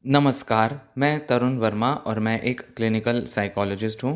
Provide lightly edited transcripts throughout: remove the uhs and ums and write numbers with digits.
नमस्कार, मैं तरुण वर्मा और मैं एक क्लिनिकल साइकोलॉजिस्ट हूँ।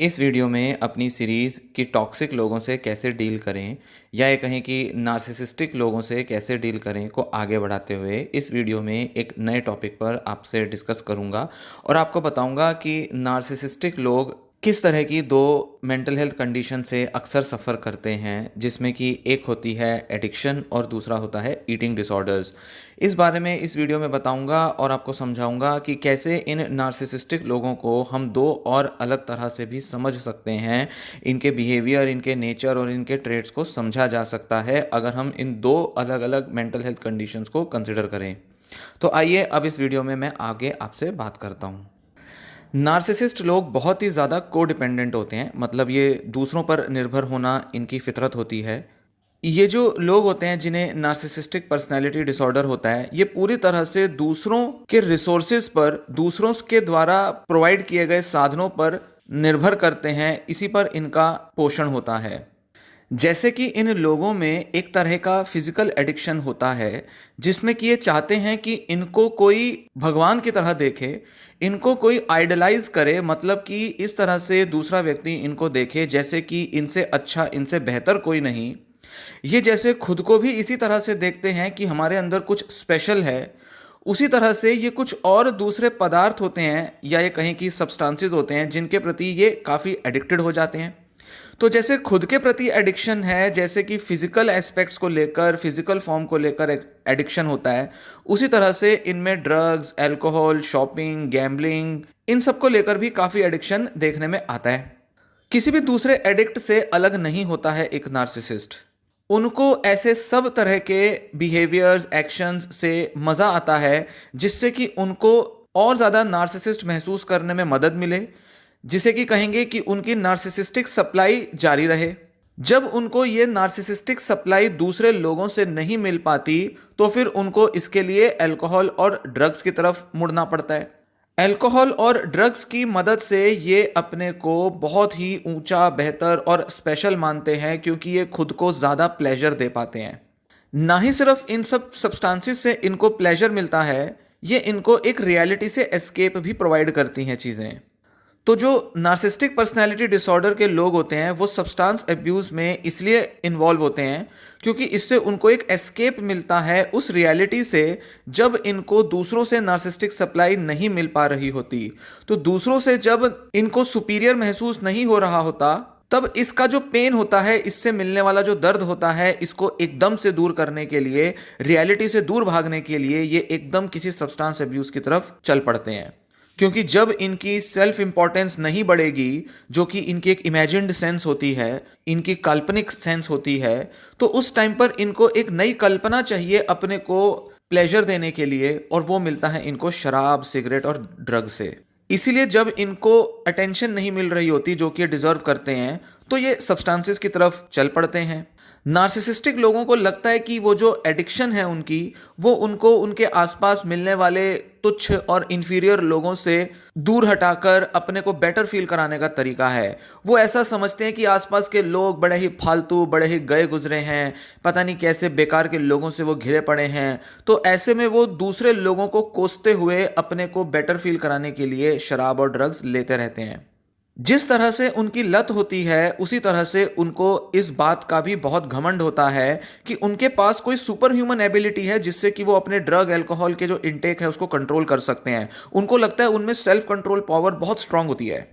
इस वीडियो में अपनी सीरीज़ कि टॉक्सिक लोगों से कैसे डील करें या ये कहें कि नार्सिसिस्टिक लोगों से कैसे डील करें को आगे बढ़ाते हुए इस वीडियो में एक नए टॉपिक पर आपसे डिस्कस करूँगा और आपको बताऊँगा कि नार्सिसिस्टिक लोग किस तरह की दो मेंटल हेल्थ कंडीशन से अक्सर सफ़र करते हैं, जिसमें कि एक होती है एडिक्शन और दूसरा होता है ईटिंग डिसऑर्डर्स। इस बारे में इस वीडियो में बताऊंगा और आपको समझाऊंगा कि कैसे इन नार्सिसिस्टिक लोगों को हम दो और अलग तरह से भी समझ सकते हैं। इनके बिहेवियर, इनके नेचर और इनके ट्रेड्स को समझा जा सकता है अगर हम इन दो अलग अलग मेंटल हेल्थ कंडीशंस को कंसिडर करें। तो आइए अब इस वीडियो में मैं आगे आपसे बात करता हूँ। नार्सिसिस्ट लोग बहुत ही ज़्यादा कोडिपेंडेंट होते हैं, मतलब ये दूसरों पर निर्भर होना इनकी फितरत होती है। ये जो लोग होते हैं जिन्हें नार्सिसिस्टिक पर्सनैलिटी डिसऑर्डर होता है, ये पूरी तरह से दूसरों के रिसोर्सेज पर, दूसरों के द्वारा प्रोवाइड किए गए साधनों पर निर्भर करते हैं। इसी पर इनका पोषण होता है। जैसे कि इन लोगों में एक तरह का फिजिकल एडिक्शन होता है, जिसमें कि ये चाहते हैं कि इनको कोई भगवान की तरह देखे, इनको कोई आइडलाइज करे, मतलब कि इस तरह से दूसरा व्यक्ति इनको देखे जैसे कि इनसे अच्छा, इनसे बेहतर कोई नहीं। ये जैसे खुद को भी इसी तरह से देखते हैं कि हमारे अंदर कुछ स्पेशल है, उसी तरह से ये कुछ और दूसरे पदार्थ होते हैं या ये कहें कि सब्सटेंसेस होते हैं जिनके प्रति ये काफ़ी एडिक्टेड हो जाते हैं। तो जैसे खुद के प्रति एडिक्शन है, जैसे कि फिजिकल एस्पेक्ट्स को लेकर, फिजिकल फॉर्म को लेकर एडिक्शन होता है, उसी तरह से इनमें ड्रग्स, अल्कोहल, शॉपिंग, गैम्बलिंग, इन सब को लेकर भी काफ़ी एडिक्शन देखने में आता है। किसी भी दूसरे एडिक्ट से अलग नहीं होता है एक नार्सिसिस्ट। उनको ऐसे सब तरह के बिहेवियर्स, एक्शंस से मज़ा आता है जिससे कि उनको और ज़्यादा नार्सिसिस्ट महसूस करने में मदद मिले, जिसे कि कहेंगे कि उनकी नार्सिसिस्टिक सप्लाई जारी रहे। जब उनको ये नार्सिसिस्टिक सप्लाई दूसरे लोगों से नहीं मिल पाती तो फिर उनको इसके लिए अल्कोहल और ड्रग्स की तरफ मुड़ना पड़ता है। अल्कोहल और ड्रग्स की मदद से ये अपने को बहुत ही ऊंचा, बेहतर और स्पेशल मानते हैं, क्योंकि ये खुद को ज़्यादा प्लेजर दे पाते हैं। ना ही सिर्फ इन सब सब्सटेंसेस से इनको प्लेजर मिलता है, ये इनको एक रियलिटी से एस्केप भी प्रोवाइड करती हैं चीज़ें। तो जो नार्सिसिस्टिक पर्सनालिटी डिसऑर्डर के लोग होते हैं वो सब्सटेंस अब्यूज़ में इसलिए इन्वॉल्व होते हैं क्योंकि इससे उनको एक एस्केप मिलता है उस रियलिटी से। जब इनको दूसरों से नार्सिसिस्टिक सप्लाई नहीं मिल पा रही होती, तो दूसरों से जब इनको सुपीरियर महसूस नहीं हो रहा होता, तब इसका जो पेन होता है, इससे मिलने वाला जो दर्द होता है, इसको एकदम से दूर करने के लिए, रियलिटी से दूर भागने के लिए ये एकदम किसी सब्सटेंस अब्यूज़ की तरफ चल पड़ते हैं। क्योंकि जब इनकी सेल्फ इंपॉर्टेंस नहीं बढ़ेगी, जो कि इनकी एक इमेजिन्ड सेंस होती है, इनकी काल्पनिक सेंस होती है, तो उस टाइम पर इनको एक नई कल्पना चाहिए अपने को प्लेजर देने के लिए, और वो मिलता है इनको शराब, सिगरेट और ड्रग से। इसीलिए जब इनको अटेंशन नहीं मिल रही होती जो कि डिजर्व करते हैं, तो ये सब्सटेंसेस की तरफ चल पड़ते हैं। नार्सिसिस्टिक लोगों को लगता है कि वो जो एडिक्शन है उनकी, वो उनको उनके आसपास मिलने वाले तुच्छ और इन्फीरियर लोगों से दूर हटाकर अपने को बेटर फील कराने का तरीका है। वो ऐसा समझते हैं कि आसपास के लोग बड़े ही फालतू, बड़े ही गए गुजरे हैं, पता नहीं कैसे बेकार के लोगों से वो घिरे पड़े हैं। तो ऐसे में वो दूसरे लोगों को कोसते हुए अपने को बेटर फील कराने के लिए शराब और ड्रग्स लेते रहते हैं। जिस तरह से उनकी लत होती है, उसी तरह से उनको इस बात का भी बहुत घमंड होता है कि उनके पास कोई सुपर ह्यूमन एबिलिटी है जिससे कि वो अपने ड्रग, अल्कोहल के जो इनटेक है उसको कंट्रोल कर सकते हैं। उनको लगता है उनमें सेल्फ कंट्रोल पावर बहुत स्ट्रांग होती है।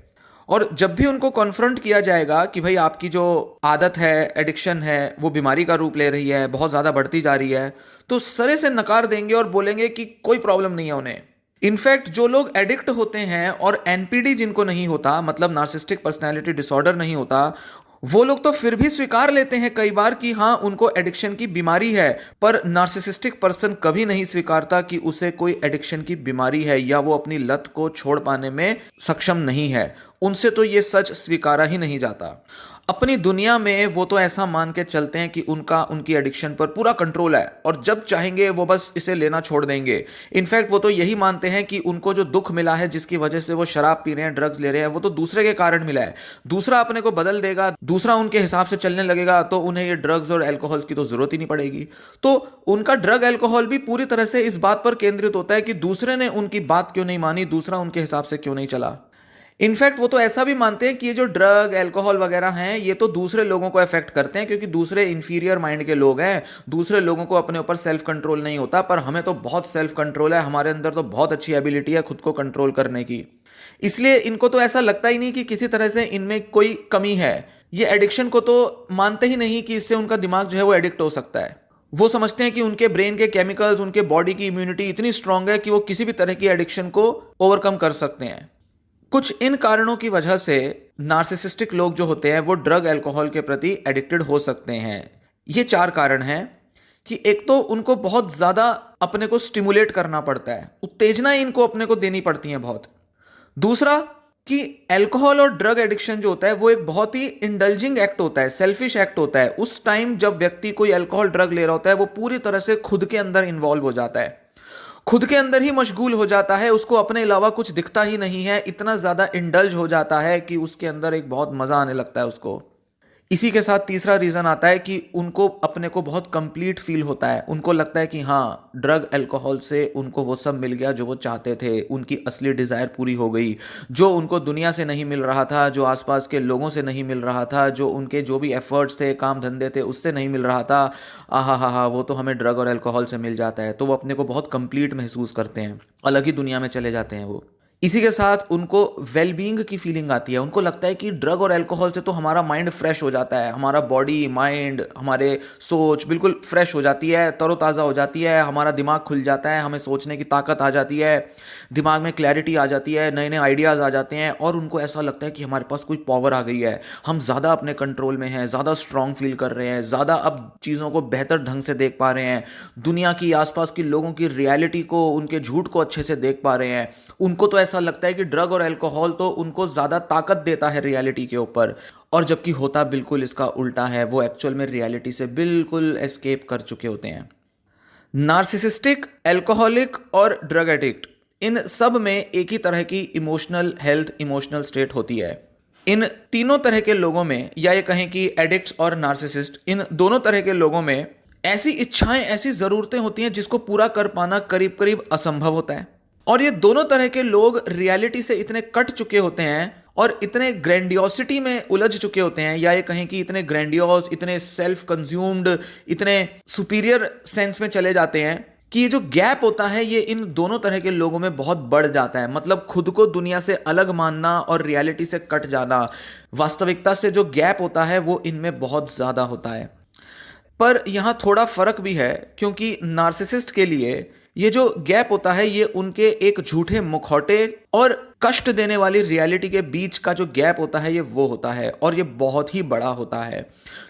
और जब भी उनको कॉन्फ्रंट किया जाएगा कि भाई आपकी जो आदत है, एडिक्शन है, वो बीमारी का रूप ले रही है, बहुत ज़्यादा बढ़ती जा रही है, तो सरे से नकार देंगे और बोलेंगे कि कोई प्रॉब्लम नहीं है उन्हें। इनफैक्ट जो लोग एडिक्ट होते हैं और एनपीडी जिनको नहीं होता, मतलब नार्सिसिस्टिक पर्सनालिटी डिसऑर्डर नहीं होता, वो लोग तो फिर भी स्वीकार लेते हैं कई बार कि हाँ उनको एडिक्शन की बीमारी है। पर नार्सिसिस्टिक पर्सन कभी नहीं स्वीकारता कि उसे कोई एडिक्शन की बीमारी है या वो अपनी लत को छोड़ पाने में सक्षम नहीं है। उनसे तो ये सच स्वीकारा ही नहीं जाता। अपनी दुनिया में वो तो ऐसा मान के चलते हैं कि उनका उनकी एडिक्शन पर पूरा कंट्रोल है और जब चाहेंगे वो बस इसे लेना छोड़ देंगे। इनफैक्ट वो तो यही मानते हैं कि उनको जो दुख मिला है, जिसकी वजह से वो शराब पी रहे हैं, ड्रग्स ले रहे हैं, वो तो दूसरे के कारण मिला है। दूसरा अपने को बदल देगा, दूसरा उनके हिसाब से चलने लगेगा, तो उन्हें ये ड्रग्स और एल्कोहल की तो जरूरत ही नहीं पड़ेगी। तो उनका ड्रग एल्कोहल भी पूरी तरह से इस बात पर केंद्रित होता है कि दूसरे ने उनकी बात क्यों नहीं मानी, दूसरा उनके हिसाब से क्यों नहीं चला। इनफैक्ट वो तो ऐसा भी मानते हैं कि ये जो ड्रग एल्कोहल वगैरह हैं, ये तो दूसरे लोगों को अफेक्ट करते हैं क्योंकि दूसरे इंफीरियर माइंड के लोग हैं, दूसरे लोगों को अपने ऊपर सेल्फ कंट्रोल नहीं होता, पर हमें तो बहुत सेल्फ कंट्रोल है, हमारे अंदर तो बहुत अच्छी एबिलिटी है खुद को कंट्रोल करने की। इसलिए इनको तो ऐसा लगता ही नहीं कि किसी तरह से इनमें कोई कमी है। ये एडिक्शन को तो मानते ही नहीं कि इससे उनका दिमाग जो है वो एडिक्ट हो सकता है। वो समझते हैं कि उनके ब्रेन के केमिकल्स, उनके बॉडी की इम्यूनिटी इतनी स्ट्रांग है कि वो किसी भी तरह की एडिक्शन को ओवरकम कर सकते हैं। कुछ इन कारणों की वजह से नार्सिसिस्टिक लोग जो होते हैं वो ड्रग एल्कोहल के प्रति एडिक्टेड हो सकते हैं। ये 4 कारण हैं कि एक तो उनको बहुत ज़्यादा अपने को स्टिमुलेट करना पड़ता है, उत्तेजना इनको अपने को देनी पड़ती है बहुत। दूसरा कि एल्कोहल और ड्रग एडिक्शन जो होता है वो एक बहुत ही इंडल्जिंग एक्ट होता है, सेल्फिश एक्ट होता है। उस टाइम जब व्यक्ति कोई एल्कोहल ड्रग ले रहा होता है वो पूरी तरह से खुद के अंदर इन्वॉल्व हो जाता है, खुद के अंदर ही मशगूल हो जाता है, उसको अपने अलावा कुछ दिखता ही नहीं है, इतना ज़्यादा इंडल्ज हो जाता है कि उसके अंदर एक बहुत मज़ा आने लगता है उसको। इसी के साथ तीसरा रीज़न आता है कि उनको अपने को बहुत कंप्लीट फील होता है, उनको लगता है कि हाँ, ड्रग एल्कोहल से उनको वो सब मिल गया जो वो चाहते थे, उनकी असली डिज़ायर पूरी हो गई, जो उनको दुनिया से नहीं मिल रहा था, जो आसपास के लोगों से नहीं मिल रहा था, जो उनके जो भी एफर्ट्स थे, काम धंधे थे, उससे नहीं मिल रहा था। आहा हा हा, वो तो हमें ड्रग और एल्कोहल से मिल जाता है, तो वो अपने को बहुत कंप्लीट महसूस करते हैं, अलग ही दुनिया में चले जाते हैं वो। इसी के साथ उनको वेलबींग की फीलिंग आती है, उनको लगता है कि ड्रग और अल्कोहल से तो हमारा माइंड फ्रेश हो जाता है, हमारा बॉडी माइंड हमारे सोच बिल्कुल फ्रेश हो जाती है, तरोताज़ा हो जाती है, हमारा दिमाग खुल जाता है, हमें सोचने की ताकत आ जाती है, दिमाग में क्लैरिटी आ जाती है, नए नए आइडियाज़ आ जाते हैं और उनको ऐसा लगता है कि हमारे पास कोई पावर आ गई है, हम ज़्यादा अपने कंट्रोल में हैं, ज़्यादा स्ट्रांग फील कर रहे हैं, ज़्यादा अब चीज़ों को बेहतर ढंग से देख पा रहे हैं, दुनिया की आसपास के लोगों की रियलिटी को, उनके झूठ को अच्छे से देख पा रहे हैं। उनको तो ऐसा लगता है कि ड्रग और अल्कोहल तो उनको ज़्यादा ताकत देता है रियलिटी के ऊपर, और जबकि होता बिल्कुल इसका उल्टा है, वो एक्चुअल में रियलिटी से बिल्कुल एस्केप कर चुके होते हैं। नार्सिसिस्टिक, एल्कोहलिक और ड्रग एडिक्ट, इन सब में एक ही तरह की इमोशनल हेल्थ, इमोशनल स्टेट होती है। इन तीनों तरह के लोगों में, या ये कहें कि एडिक्ट्स और नार्सिसिस्ट, इन दोनों तरह के लोगों में ऐसी इच्छाएं, ऐसी ज़रूरतें होती हैं जिसको पूरा कर पाना करीब करीब असंभव होता है। और ये दोनों तरह के लोग रियलिटी से इतने कट चुके होते हैं और इतने ग्रैंडियोसिटी में उलझ चुके होते हैं, या ये कहें कि इतने ग्रैंडियोस, इतने सेल्फ कंज्यूम्ड, इतने सुपीरियर सेंस में चले जाते हैं कि ये जो गैप होता है ये इन दोनों तरह के लोगों में बहुत बढ़ जाता है। मतलब खुद को दुनिया से अलग मानना और रियलिटी से कट जाना, वास्तविकता से जो गैप होता है वो इनमें बहुत ज़्यादा होता है। पर यहाँ थोड़ा फ़र्क भी है, क्योंकि नार्सिसिस्ट के लिए ये जो गैप होता है ये उनके एक झूठे मुखौटे और कष्ट देने वाली रियलिटी के बीच का जो गैप होता है ये वो होता है, और ये बहुत ही बड़ा होता है।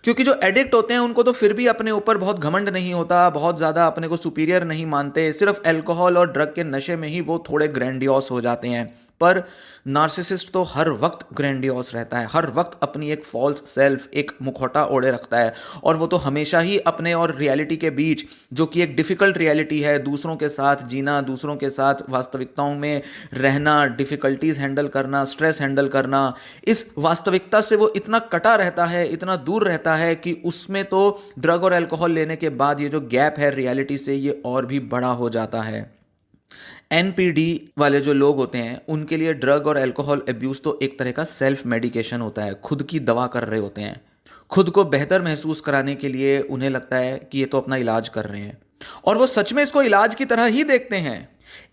क्योंकि जो एडिक्ट होते हैं उनको तो फिर भी अपने ऊपर बहुत घमंड नहीं होता, बहुत ज़्यादा अपने को सुपीरियर नहीं मानते, सिर्फ अल्कोहल और ड्रग के नशे में ही वो थोड़े ग्रैंडियोस हो जाते हैं। पर नार्सिसिस्ट तो हर वक्त ग्रैंडियोस रहता है, हर वक्त अपनी एक फॉल्स सेल्फ, एक मुखौटा ओढ़े रखता है, और वो तो हमेशा ही अपने और रियलिटी के बीच, जो कि एक डिफ़िकल्ट रियलिटी है, दूसरों के साथ जीना, दूसरों के साथ वास्तविकताओं में रहना, डिफ़िकल्टीज़ हैंडल करना, स्ट्रेस हैंडल करना, इस वास्तविकता से वो इतना कटा रहता है, इतना दूर रहता है कि उसमें तो ड्रग और अल्कोहल लेने के बाद ये जो गैप है रियलिटी से ये और भी बड़ा हो जाता है। एनपीडी वाले जो लोग होते हैं उनके लिए ड्रग और अल्कोहल अब्यूज़ तो एक तरह का सेल्फ मेडिकेशन होता है, खुद की दवा कर रहे होते हैं। खुद को बेहतर महसूस कराने के लिए उन्हें लगता है कि ये तो अपना इलाज कर रहे हैं, और वो सच में इसको इलाज की तरह ही देखते हैं।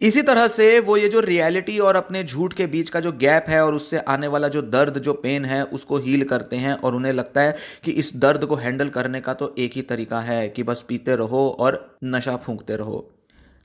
इसी तरह से वो ये जो रियलिटी और अपने झूठ के बीच का जो गैप है और उससे आने वाला जो दर्द, जो पेन है, उसको हील करते हैं, और उन्हें लगता है कि इस दर्द को हैंडल करने का तो एक ही तरीका है कि बस पीते रहो और नशा फूंकते रहो।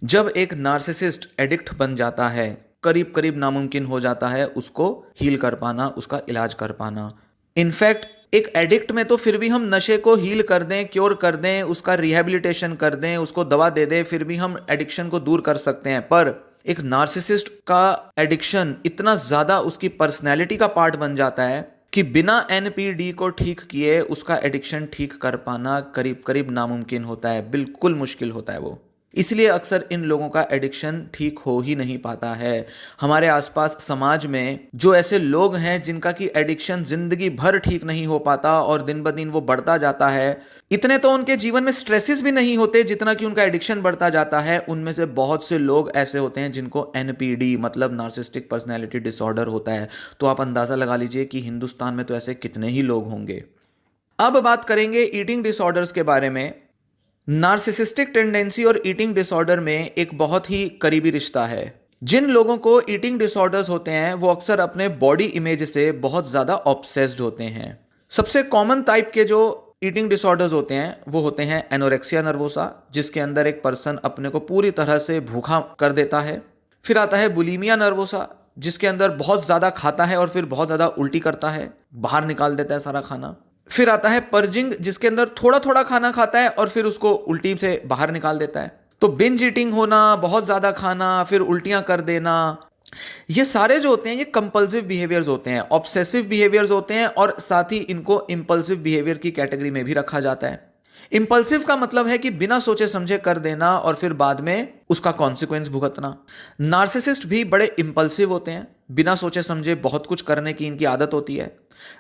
जब एक नार्सिसिस्ट एडिक्ट बन जाता है, करीब करीब नामुमकिन हो जाता है उसको हील कर पाना, उसका इलाज कर पाना। इनफैक्ट एक एडिक्ट में तो फिर भी हम नशे को हील कर दें, क्योर कर दें, उसका रिहेबिलिटेशन कर दें, उसको दवा दे दें, फिर भी हम एडिक्शन को दूर कर सकते हैं। पर एक नार्सिसिस्ट का एडिक्शन इतना ज़्यादा उसकी पर्सनैलिटी का पार्ट बन जाता है कि बिना एनपीडी को ठीक किए उसका एडिक्शन ठीक कर पाना करीब करीब नामुमकिन होता है, बिल्कुल मुश्किल होता है वो। इसलिए अक्सर इन लोगों का एडिक्शन ठीक हो ही नहीं पाता है। हमारे आसपास समाज में जो ऐसे लोग हैं जिनका कि एडिक्शन जिंदगी भर ठीक नहीं हो पाता और दिन ब दिन वो बढ़ता जाता है, इतने तो उनके जीवन में स्ट्रेसेस भी नहीं होते जितना कि उनका एडिक्शन बढ़ता जाता है। उनमें से बहुत से लोग ऐसे होते हैं जिनको एनपीडी मतलब नार्सिसिस्टिक पर्सनैलिटी डिसऑर्डर होता है। तो आप अंदाजा लगा लीजिए कि हिंदुस्तान में तो ऐसे कितने ही लोग होंगे। अब बात करेंगे ईटिंग डिसऑर्डर्स के बारे में। नार्सिसिस्टिक टेंडेंसी और ईटिंग डिसऑर्डर में एक बहुत ही करीबी रिश्ता है। जिन लोगों को ईटिंग डिसऑर्डर्स होते हैं वो अक्सर अपने बॉडी इमेज से बहुत ज़्यादा ऑब्सेस्ड होते हैं। सबसे कॉमन टाइप के जो ईटिंग डिसऑर्डर्स होते हैं वो होते हैं एनोरेक्सिया नर्वोसा, जिसके अंदर एक पर्सन अपने को पूरी तरह से भूखा कर देता है। फिर आता है बुलिमिया नर्वोसा, जिसके अंदर बहुत ज़्यादा खाता है और फिर बहुत ज़्यादा उल्टी करता है, बाहर निकाल देता है सारा खाना। फिर आता है पर्जिंग, जिसके अंदर थोड़ा थोड़ा खाना खाता है और फिर उसको उल्टी से बाहर निकाल देता है। तो बिंज ईटिंग होना, बहुत ज़्यादा खाना, फिर उल्टियां कर देना, ये सारे जो होते हैं ये कंपल्सिव बिहेवियर्स होते हैं, ऑब्सेसिव बिहेवियर्स होते हैं और साथ ही इनको इंपल्सिव बिहेवियर की कैटेगरी में भी रखा जाता है। इंपल्सिव का मतलब है कि बिना सोचे समझे कर देना और फिर बाद में उसका कॉन्सिक्वेंस भुगतना। नार्सिसिस्ट भी बड़े इंपल्सिव होते हैं, बिना सोचे समझे बहुत कुछ करने की इनकी आदत होती है।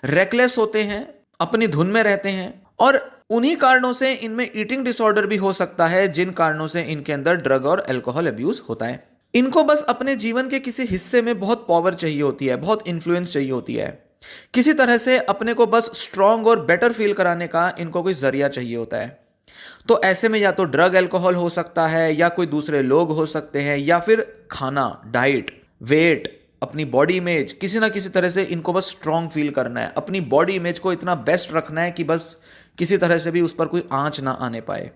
रेकलेस होते हैं, अपनी धुन में रहते हैं और उन्हीं कारणों से इनमें ईटिंग डिसऑर्डर भी हो सकता है जिन कारणों से इनके अंदर ड्रग और अल्कोहल अब्यूज होता है। इनको बस अपने जीवन के किसी हिस्से में बहुत पावर चाहिए होती है, बहुत इन्फ्लुएंस चाहिए होती है, किसी तरह से अपने को बस स्ट्रांग और बेटर फील कराने का इनको कोई जरिया चाहिए होता है। तो ऐसे में या तो ड्रग अल्कोहल हो सकता है या कोई दूसरे लोग हो सकते हैं या फिर खाना, डाइट, वेट, अपनी बॉडी इमेज, किसी ना किसी तरह से इनको बस स्ट्रांग फील करना है, अपनी बॉडी इमेज को इतना बेस्ट रखना है कि बस किसी तरह से भी उस पर कोई आंच ना आने पाए।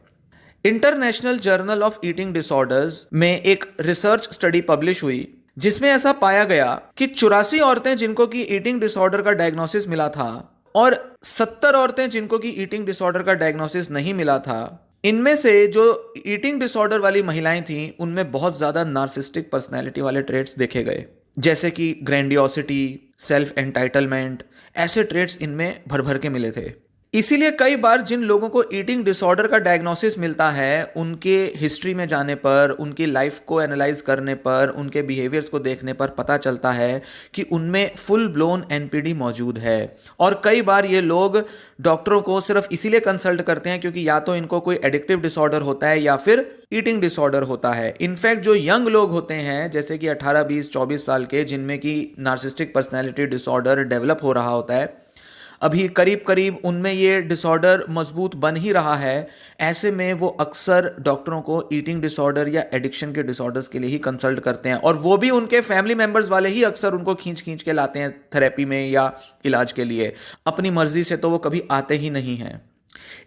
International journal of eating disorders में एक रिसर्च स्टडी पब्लिश हुई जिसमें ऐसा पाया गया कि 84 औरतें जिनको कि ईटिंग डिसऑर्डर का डायग्नोसिस मिला था और 70 औरतें जिनको कि ईटिंग डिसऑर्डर का डायग्नोसिस नहीं मिला था, इनमें से जो ईटिंग डिसऑर्डर वाली महिलाएं थीं उनमें बहुत ज्यादा नार्सिसिस्टिक पर्सनैलिटी वाले ट्रेट्स देखे गए, जैसे कि ग्रैंडियोसिटी, सेल्फ एंटाइटलमेंट, ऐसे ट्रेट्स इनमें भर भर के मिले थे। इसीलिए कई बार जिन लोगों को ईटिंग डिसऑर्डर का डायग्नोसिस मिलता है उनके हिस्ट्री में जाने पर, उनकी लाइफ को एनालाइज करने पर, उनके बिहेवियर्स को देखने पर पता चलता है कि उनमें फुल ब्लोन एनपीडी मौजूद है। और कई बार ये लोग डॉक्टरों को सिर्फ इसीलिए कंसल्ट करते हैं क्योंकि या तो इनको कोई एडिक्टिव डिसऑर्डर होता है या फिर ईटिंग डिसऑर्डर होता है। इनफैक्ट जो यंग लोग होते हैं जैसे कि 18, 20, 24 साल के, जिनमें कि नार्सिसिस्टिक पर्सनैलिटी डिसऑर्डर डेवलप हो रहा होता है, अभी करीब करीब उनमें ये डिसऑर्डर मजबूत बन ही रहा है, ऐसे में वो अक्सर डॉक्टरों को ईटिंग डिसऑर्डर या एडिक्शन के डिसऑर्डर्स के लिए ही कंसल्ट करते हैं और वो भी उनके फैमिली मेंबर्स वाले ही अक्सर उनको खींच खींच के लाते हैं थेरेपी में या इलाज के लिए। अपनी मर्जी से तो वो कभी आते ही नहीं हैं।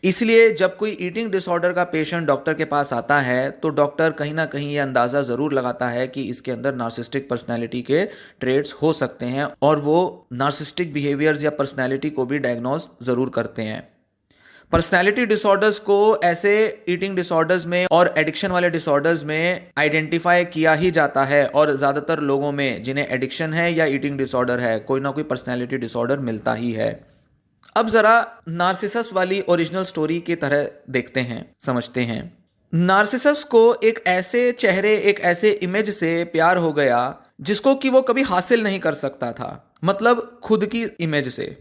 इसलिए जब कोई ईटिंग डिसऑर्डर का पेशेंट डॉक्टर के पास आता है तो डॉक्टर कहीं ना कहीं ये अंदाज़ा ज़रूर लगाता है कि इसके अंदर नार्सिसिस्टिक पर्सनैलिटी के ट्रेट्स हो सकते हैं और वो नार्सिसिस्टिक बिहेवियर्स या पर्सनैलिटी को भी डायग्नोज ज़रूर करते हैं। पर्सनैलिटी डिसऑर्डर्स को ऐसे ईटिंग डिसऑर्डर्स में और एडिक्शन वाले डिसऑर्डर्स में आइडेंटिफाई किया ही जाता है और ज़्यादातर लोगों में जिन्हें एडिक्शन है या ईटिंग डिसऑर्डर है कोई ना कोई पर्सनैलिटी डिसऑर्डर मिलता ही है। अब जरा नार्सिसस वाली ओरिजिनल स्टोरी की तरह देखते हैं, समझते हैं। नार्सिसस को एक ऐसे चेहरे, एक ऐसे इमेज से प्यार हो गया जिसको कि वो कभी हासिल नहीं कर सकता था, मतलब खुद की इमेज से।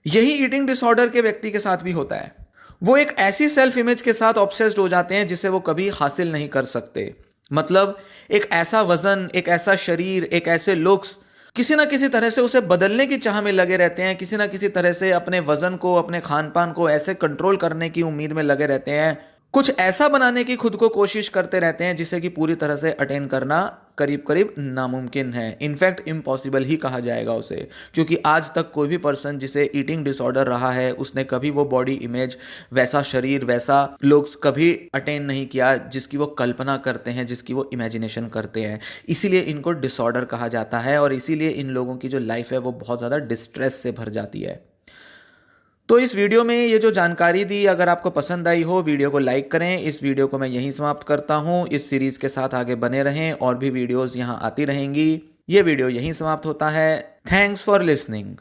यही ईटिंग डिसऑर्डर के व्यक्ति के साथ भी होता है। वो एक ऐसी सेल्फ इमेज के साथ ऑब्सेस्ड हो जाते हैं जिसे वो कभी हासिल नहीं कर सकते, मतलब एक ऐसा वजन, एक ऐसा शरीर, एक ऐसे लुक्स, किसी ना किसी तरह से उसे बदलने की चाह में लगे रहते हैं, किसी ना किसी तरह से अपने वजन को, अपने खान पान को ऐसे कंट्रोल करने की उम्मीद में लगे रहते हैं, कुछ ऐसा बनाने की खुद को कोशिश करते रहते हैं जिसे कि पूरी तरह से अटेन करना करीब करीब नामुमकिन है, इनफैक्ट इम्पॉसिबल ही कहा जाएगा उसे, क्योंकि आज तक कोई भी पर्सन जिसे ईटिंग डिसऑर्डर रहा है उसने कभी वो बॉडी इमेज, वैसा शरीर, वैसा लुक्स कभी अटेन नहीं किया जिसकी वो कल्पना करते हैं, जिसकी वो इमेजिनेशन करते हैं। इसीलिए इनको डिसऑर्डर कहा जाता है और इसीलिए इन लोगों की जो लाइफ है वो बहुत ज़्यादा डिस्ट्रेस से भर जाती है। तो इस वीडियो में ये जो जानकारी दी अगर आपको पसंद आई हो, वीडियो को लाइक करें। इस वीडियो को मैं यहीं समाप्त करता हूँ। इस सीरीज़ के साथ आगे बने रहें, और भी वीडियोस यहाँ आती रहेंगी। ये वीडियो यहीं समाप्त होता है। Thanks for listening.